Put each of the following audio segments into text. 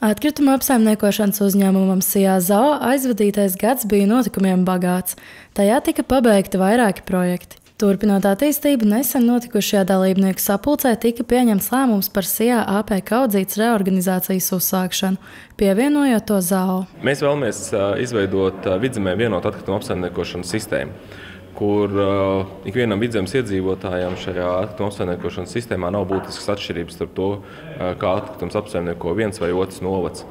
Atkrituma apsaimniekošanas uzņēmumam Sijā Zoo aizvadītais gads bija notikumiem bagāts. Tajā tika pabeigti vairāki projekti. Turpinot attīstību, nesen notikušajā dalībnieku sapulcē tika pieņemts lēmums par Sijā AP Kaudzītes reorganizācijas uzsākšanu, pievienojot to Zoo. Mēs vēlamies izveidot Vidzemē vienotu atkritumu apsaimniekošanas sistēmu, kur ikvienam Vidzemes iedzīvotājam šajā atkrituma apsaimniekošanas sistēmā nav būtiskas atšķirības starp to, kā atkritums apsaimnieko viens vai otrs novads.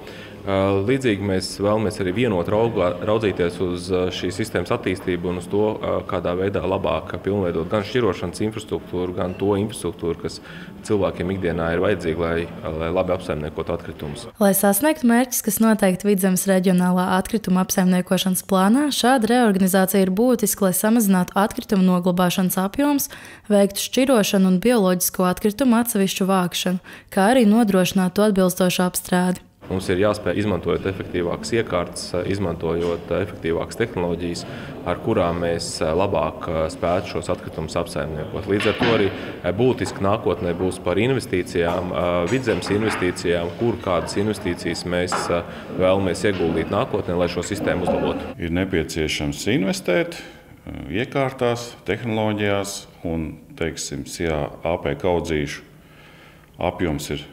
Līdzīgi mēs vēlamies arī vienot raudzīties uz šīs sistēmas attīstību un uz to, kādā veidā labāk pilnveidot gan šķirošanas infrastruktūru, gan to infrastruktūru, kas cilvēkiem ikdienā ir vajadzīga, lai labi apsaimniekotu atkritumus. Lai sasniegtu mērķus, kas noteikti Vidzemes reģionālā atkrituma apsaimniekošanas plānā, šāda reorganizācija ir būtiska, lai samazinātu atkritumu noglabāšanas apjomus, veiktu šķirošanu un bioloģisko atkritumu atsevišķu vākšanu, kā arī nodrošinātu atbilstošu apstrādi. Mums ir jāspēj izmantojot efektīvākas iekārtas, izmantojot efektīvākas tehnoloģijas, ar kurām mēs labāk spētu šos atkritumus apsaimniekot. Līdz ar to arī būtiski nākotnē būs par investīcijām, Vidzemes investīcijām, kur kādas investīcijas mēs vēlamies ieguldīt nākotnē, lai šo sistēmu uzlabotu. Ir nepieciešams investēt iekārtās, tehnoloģijās un, Sijā AP Kaudzīšu apjoms ir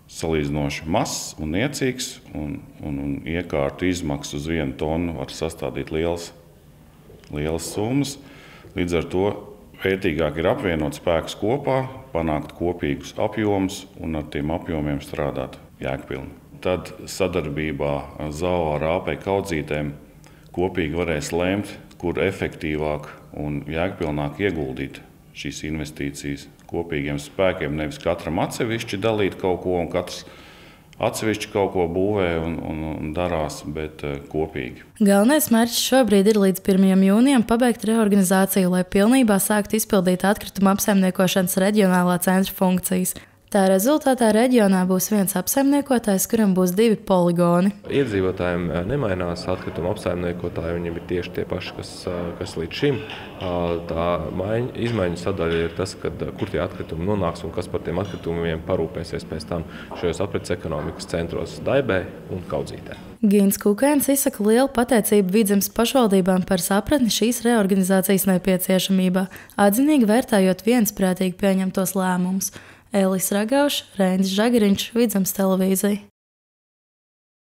salīdzinoši mazs un niecīgs, un iekārtu izmaksas uz 1 tonu var sastādīt lielas summas. Līdz ar to vērtīgāk ir apvienot spēkus kopā, panākt kopīgus apjomus un ar tiem apjomiem strādāt jēgpilni. Tad sadarbībā Zoo ar AP Kaudzītēm kopīgi varēs lemt, kur efektīvāk un jēgpilnāk ieguldīt šīs investīcijas kopīgiem spēkiem, nevis katram atsevišķi dalīt kaut ko un katrs atsevišķi kaut ko būvē un darās, bet kopīgi. Galvenais mērķis šobrīd ir līdz 1. jūnijam pabeigt reorganizāciju, lai pilnībā sāktu izpildīt atkrituma apsaimniekošanas reģionālā centra funkcijas. Tā rezultātā reģionā būs viens apsaimniekotājs, kuram būs 2 poligoni. Iedzīvotājiem nemainās atkrituma apsaimniekotāji, viņiem ir tieši tie paši, kas līdz šim. Tā izmaiņu sadaļa ir tas, kur tie atkritumi nonāks un kas par tiem atkritumiem parūpēsies pēc tam šajos aprits ekonomikas centros Daibē un Kaudzītē. Gīns Kukēns izsaka lielu pateicību Vidzemes pašvaldībām par sapratni šīs reorganizācijas nepieciešamībā, atzinīgi vērtējot viensprātīgi pieņemtos lēmumus. Elis Ragaušs, Reinis Žagariņš, Vidzemes televīzija.